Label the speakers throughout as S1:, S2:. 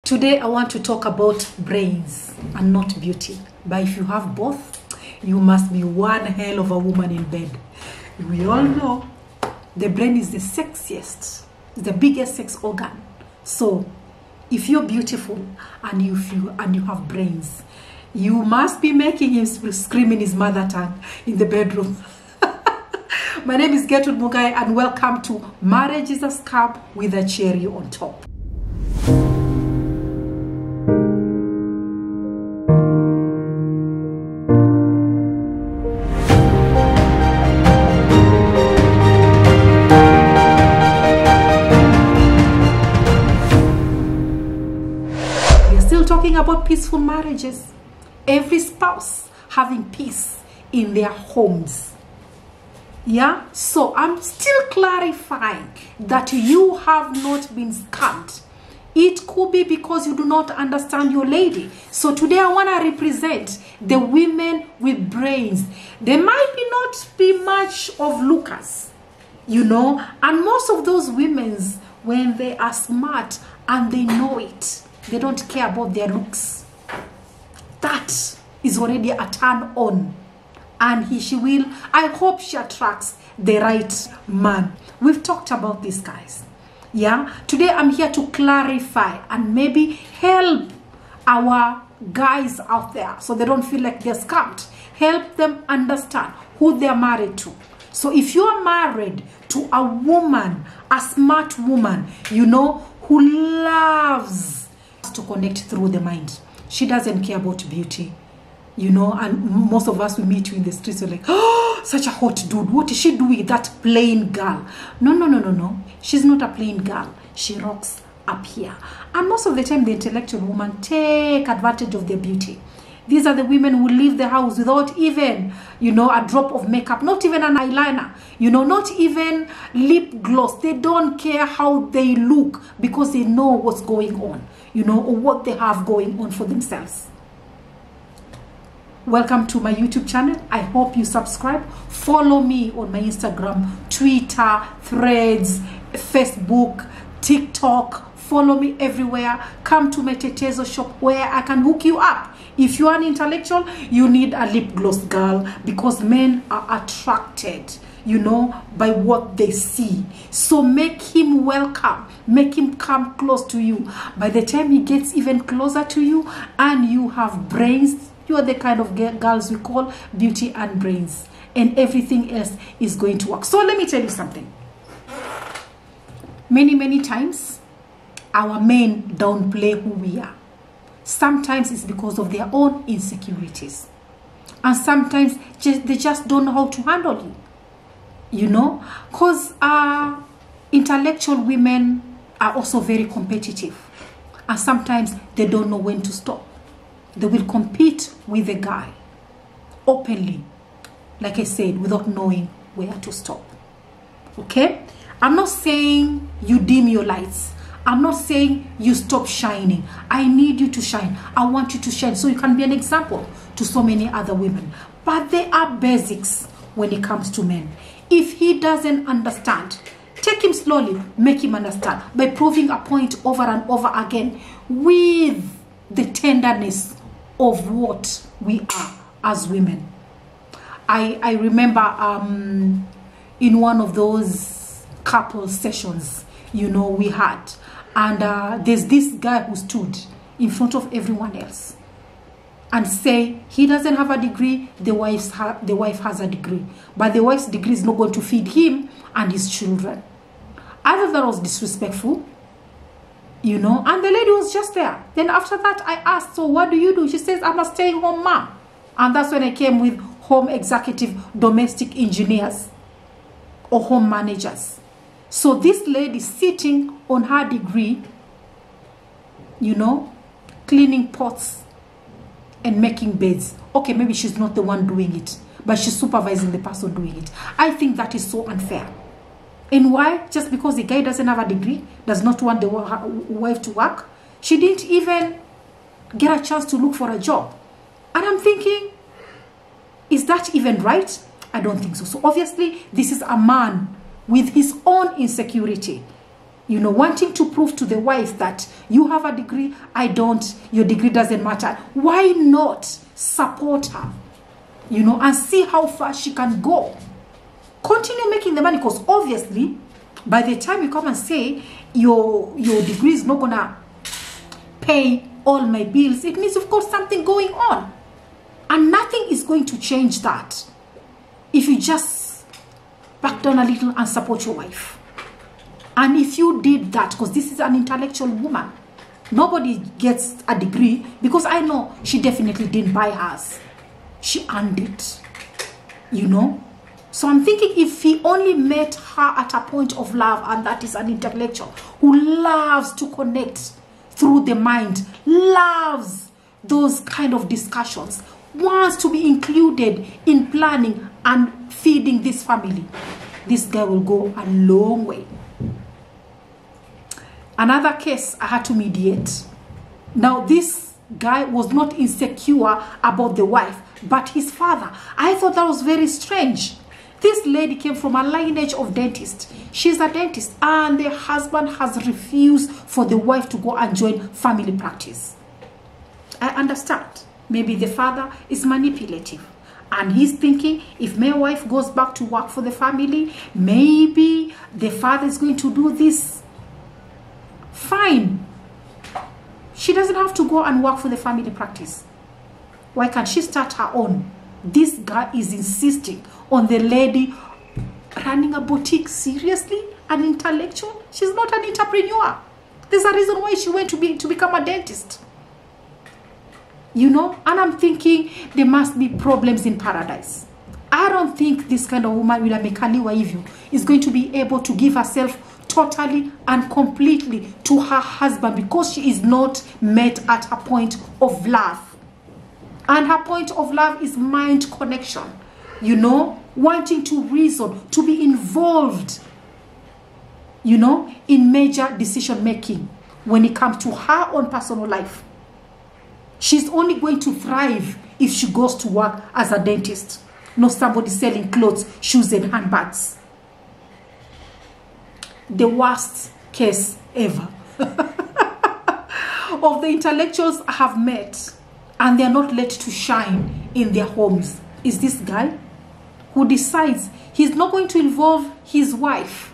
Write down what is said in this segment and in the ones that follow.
S1: Today I want to talk about brains and not beauty. But if you have both, you must be one hell of a woman in bed. We all know the brain is the sexiest, the biggest sex organ. So if you're beautiful and you have brains, you must be making him scream in his mother tongue in the bedroom. My name is Getrude Mungai and welcome to Marriage is a Scam with a Cherry on Top. Talking about peaceful marriages, every spouse having peace in their homes. Yeah, so I'm still clarifying that you have not been scammed. It could be because you do not understand your lady. So today I want to represent the women with brains. There might not be much of lookers, you know, and most of those women, when they are smart and they know it, they don't care about their looks. That is already a turn on. And I hope she attracts the right man. We've talked about this, guys. Yeah. Today I'm here to clarify and maybe help our guys out there so they don't feel like they're scammed. Help them understand who they're married to. So if you're married to a woman, a smart woman, you know, who loves to connect through the mind. She doesn't care about beauty, you know, and most of us, we meet you in the streets, we're like, oh, such a hot dude. What is she doing? That plain girl. No. She's not a plain girl. She rocks up here. And most of the time, the intellectual women take advantage of their beauty. These are the women who leave the house without even, you know, a drop of makeup, not even an eyeliner, you know, not even lip gloss. They don't care how they look because they know what's going on, you know, or what they have going on for themselves. Welcome to my YouTube channel. I hope you subscribe. Follow me on my Instagram, Twitter, Threads, Facebook, TikTok. Follow me everywhere. Come to my Tetezo shop where I can hook you up. If you are an intellectual, you need a lip gloss girl because men are attracted, you know, by what they see. So make him welcome. Make him come close to you. By the time he gets even closer to you and you have brains, you are the kind of girls we call beauty and brains. And everything else is going to work. So let me tell you something. Many times, our men downplay who we are. Sometimes it's because of their own insecurities. And sometimes they just don't know how to handle you. You know? Because intellectual women are also very competitive. And sometimes they don't know when to stop. They will compete with a guy openly, like I said, without knowing where to stop. Okay? I'm not saying you dim your lights. I'm not saying you stop shining. I need you to shine. I want you to shine so you can be an example to so many other women. But there are basics when it comes to men. If he doesn't understand, take him slowly, make him understand by proving a point over and over again with the tenderness of what we are as women. I remember in one of those couple sessions, you know, we had, and there's this guy who stood in front of everyone else and say he doesn't have a degree, the wife has a degree, but the wife's degree is not going to feed him and his children. I thought that was disrespectful, you know, and the lady was just there. Then after that, I asked, so what do you do? She says, I'm a stay-home mom. And that's when I came with home executive domestic engineers or home managers. So this lady sitting on her degree, you know, cleaning pots and making beds. Okay, maybe she's not the one doing it, but she's supervising the person doing it. I think that is so unfair. And why? Just because the guy doesn't have a degree, does not want the wife to work. She didn't even get a chance to look for a job. And I'm thinking, is that even right? I don't think so. So obviously, this is a man with his own insecurity. You know, wanting to prove to the wife that you have a degree, I don't, your degree doesn't matter. Why not support her, you know, and see how far she can go? Continue making the money, because obviously, by the time you come and say your degree is not gonna pay all my bills, it means you've got something going on. And nothing is going to change that if you just back down a little and support your wife. And if you did that, because this is an intellectual woman, nobody gets a degree, because I know she definitely didn't buy hers. She earned it, you know. So I'm thinking, if he only met her at a point of love, and that is an intellectual who loves to connect through the mind, loves those kind of discussions, wants to be included in planning and feeding this family, this guy will go a long way. Another case I had to mediate. Now, this guy was not insecure about the wife, but his father. I thought that was very strange. This lady came from a lineage of dentists. She's a dentist, and the husband has refused for the wife to go and join family practice. I understand. Maybe the father is manipulative, and he's thinking, if my wife goes back to work for the family, maybe the father is going to do this. Fine. She doesn't have to go and work for the family practice. Why can't she start her own? This guy is insisting on the lady running a boutique. Seriously? An intellectual? She's not an entrepreneur. There's a reason why she went to become a dentist. You know? And I'm thinking, there must be problems in paradise. I don't think this kind of woman with a mekaniwa hivyo is going to be able to give herself totally and completely to her husband, because she is not met at a point of love. And her point of love is mind connection, you know, wanting to reason, to be involved, you know, in major decision making when it comes to her own personal life. She's only going to thrive if she goes to work as a dentist, not somebody selling clothes, shoes, and handbags. The worst case ever of the intellectuals I have met, and they are not let to shine in their homes, is this guy who decides he's not going to involve his wife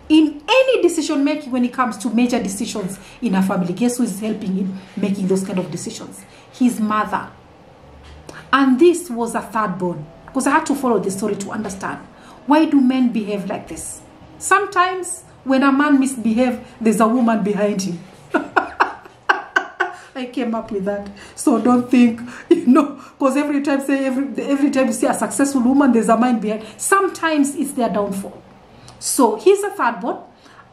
S1: in any decision making when it comes to major decisions in a family. Guess who is helping him making those kind of decisions? His mother. And this was a third born, because I had to follow the story to understand, why do men behave like this? Sometimes when a man misbehaves, there's a woman behind him. I came up with that. So don't think, you know, because every time you see a successful woman, there's a man behind. Sometimes it's their downfall. So he's a third born,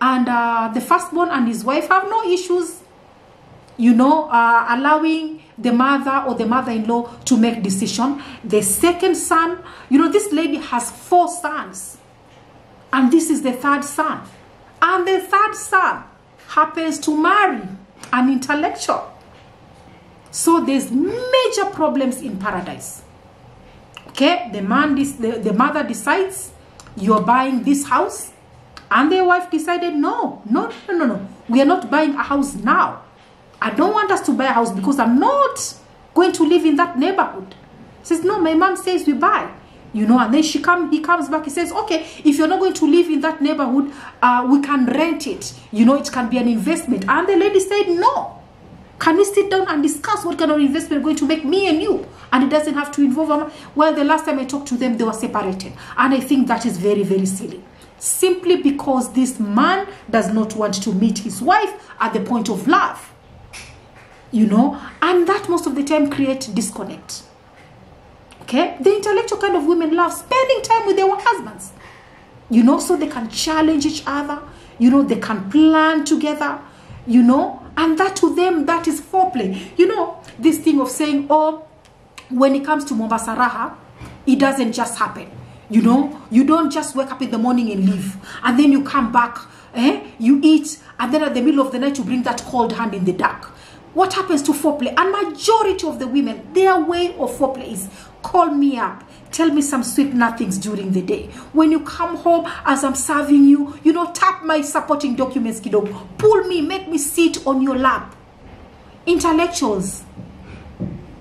S1: and the firstborn and his wife have no issues, you know, allowing the mother or the mother-in-law to make decision. The second son, you know, this lady has 4 sons. And this is the third son. And the third son happens to marry an intellectual. So there's major problems in paradise. Okay, the mother decides, you're buying this house. And the wife decided, no. We are not buying a house now. I don't want us to buy a house because I'm not going to live in that neighborhood. Says, no, my mom says we buy. You know, and then he comes back, he says, okay, if you're not going to live in that neighborhood, we can rent it. You know, it can be an investment. And the lady said, no. Can we sit down and discuss what kind of investment going to make me and you? And it doesn't have to involve them. Well, the last time I talked to them, they were separated. And I think that is very, very silly. Simply because this man does not want to meet his wife at the point of love. You know, and that most of the time creates disconnect. Okay, the intellectual kind of women love spending time with their husbands, you know, so they can challenge each other, you know, they can plan together, you know, and that to them, that is foreplay. You know, this thing of saying, oh, when it comes to Mombasa Raha, it doesn't just happen. You know, you don't just wake up in the morning and leave, and then you come back, you eat, and then at the middle of the night, you bring that cold hand in the dark. What happens to foreplay? And majority of the women, their way of foreplay is Call me up. Tell me some sweet nothings during the day. When you come home, as I'm serving you, tap my supporting documents, kiddo. Pull me, make me sit on your lap. Intellectuals,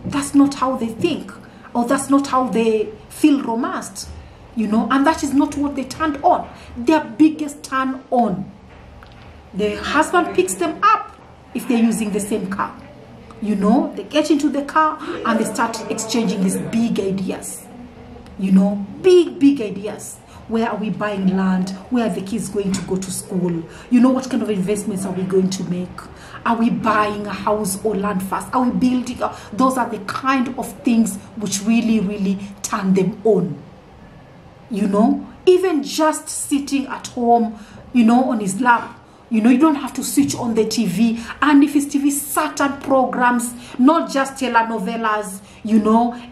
S1: that's not how they think, or that's not how they feel romanced, and that is not what they turned on. Their biggest turn on. The husband picks them up if they're using the same car. They get into the car and they start exchanging these big ideas. Big ideas. Where are we buying land? Where are the kids going to go to school? What kind of investments are we going to make? Are we buying a house or land first? Are we building? Those are the kind of things which really, really turn them on. Even just sitting at home, on his lap. You don't have to switch on the TV. And if it's TV, certain programs, not just telenovelas,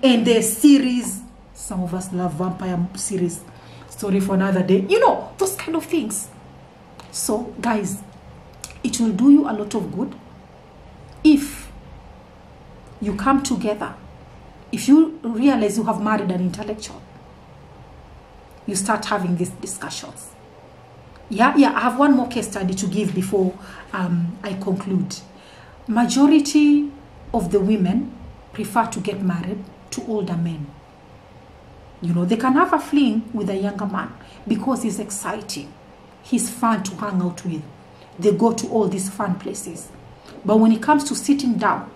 S1: and the series. Some of us love vampire series. Story for another day. Those kind of things. So, guys, it will do you a lot of good if you come together. If you realize you have married an intellectual, you start having these discussions. Yeah, I have one more case study to give before I conclude. Majority of the women prefer to get married to older men. They can have a fling with a younger man because he's exciting. He's fun to hang out with. They go to all these fun places. But when it comes to sitting down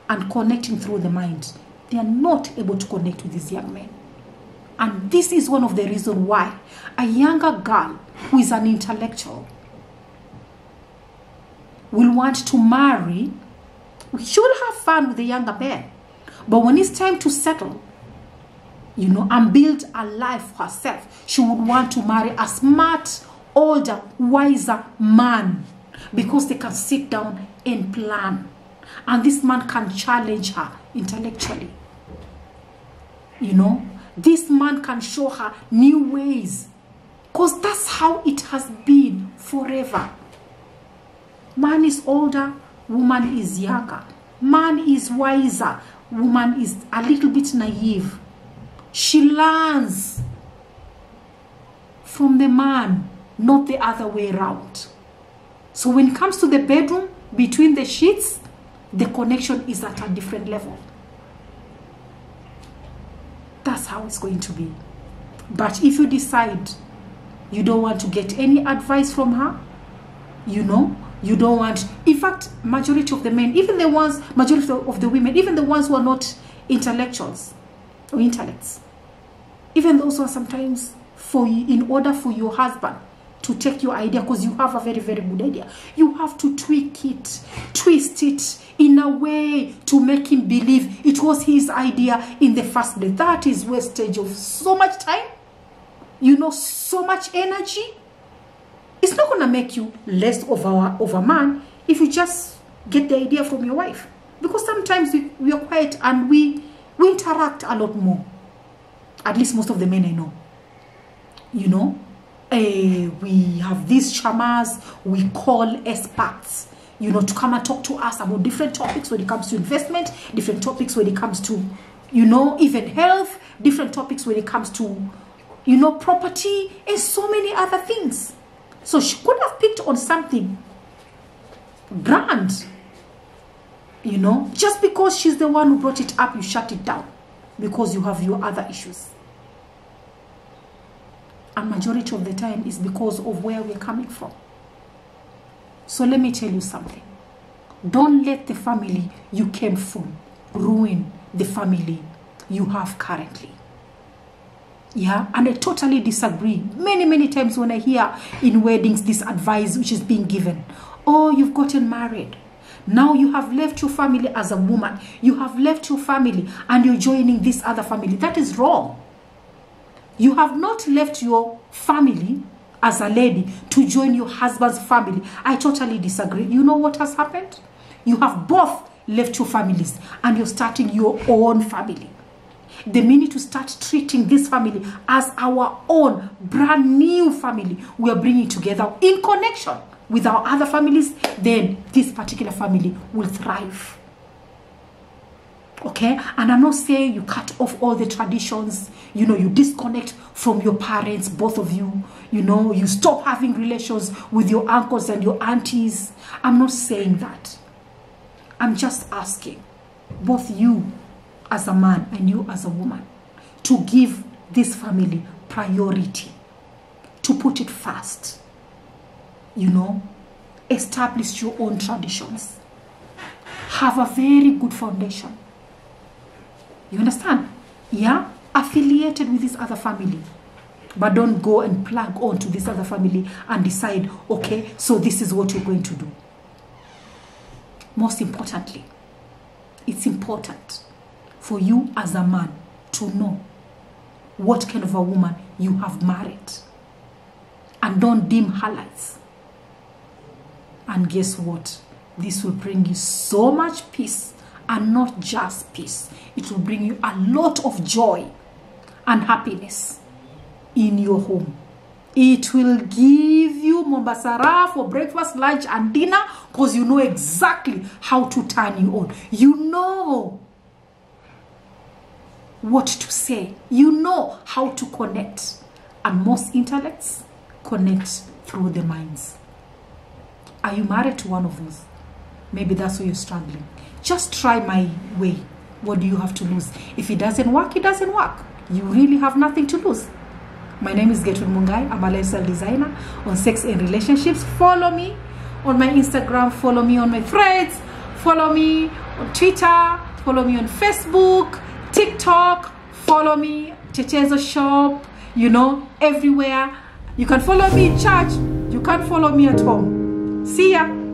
S1: and connecting through the mind, they are not able to connect with these young men. And this is one of the reasons why a younger girl who is an intellectual will want to marry. She will have fun with the younger man. But when it's time to settle, and build a life for herself, she would want to marry a smart, older, wiser man, because they can sit down and plan. And this man can challenge her intellectually. This man can show her new ways, because that's how it has been forever. Man is older, woman is younger. Man is wiser, woman is a little bit naive. She learns from the man, not the other way around. So when it comes to the bedroom, between the sheets, the connection is at a different level. That's how it's going to be. But if you decide you don't want to get any advice from her, you don't want, in fact, majority of the men, majority of the women, even the ones who are not intellectuals or intellects, even those who are sometimes in order for your husband to take your idea, because you have a very, very good idea, you have to tweak it, twist it in a way to make him believe it was his idea in the first place. That is wastage of so much time, so much energy. It's not going to make you less of a man if you just get the idea from your wife. Because sometimes we are quiet and we interact a lot more. At least most of the men I know. We have these chamas we call experts, to come and talk to us about different topics when it comes to investment, different topics when it comes to, even health, different topics when it comes to, property, and so many other things. So she could have picked on something grand, just because she's the one who brought it up, you shut it down because you have your other issues. And majority of the time is because of where we're coming from. So let me tell you something. Don't let the family you came from ruin the family you have currently. Yeah, and I totally disagree. Many times when I hear in weddings this advice which is being given, oh, you've gotten married, now you have left your family as a woman, you have left your family and you're joining this other family. That is wrong. You have not left your family as a lady to join your husband's family. I totally disagree. You know what has happened? You have both left your families and you're starting your own family. The minute to start treating this family as our own brand new family, we are bringing together in connection with our other families, then this particular family will thrive. Okay, and I'm not saying you cut off all the traditions, you know, you disconnect from your parents, both of you, you know, you stop having relations with your uncles and your aunties. I'm not saying that. I'm just asking both you as a man and you as a woman to give this family priority, to put it first, you know, establish your own traditions, have a very good foundation. You understand? Yeah? Affiliated with this other family. But don't go and plug on to this other family and decide, okay, so this is what you're going to do. Most importantly, it's important for you as a man to know what kind of a woman you have married. And don't dim her lights. And guess what? This will bring you so much peace. And not just peace. It will bring you a lot of joy and happiness in your home. It will give you Mombasara for breakfast, lunch, and dinner, because you know exactly how to turn you on. You know what to say. You know how to connect. And most intellects connect through the minds. Are you married to one of those? Maybe that's where you're struggling. Just try my way. What do you have to lose? If it doesn't work, it doesn't work. You really have nothing to lose. My name is Getrude Mungai. I'm a lifestyle designer on sex and relationships. Follow me on my Instagram. Follow me on my threads. Follow me on Twitter. Follow me on Facebook, TikTok. Follow me, Chechezo Shop, you know, everywhere. You can follow me in church. You can't follow me at home. See ya.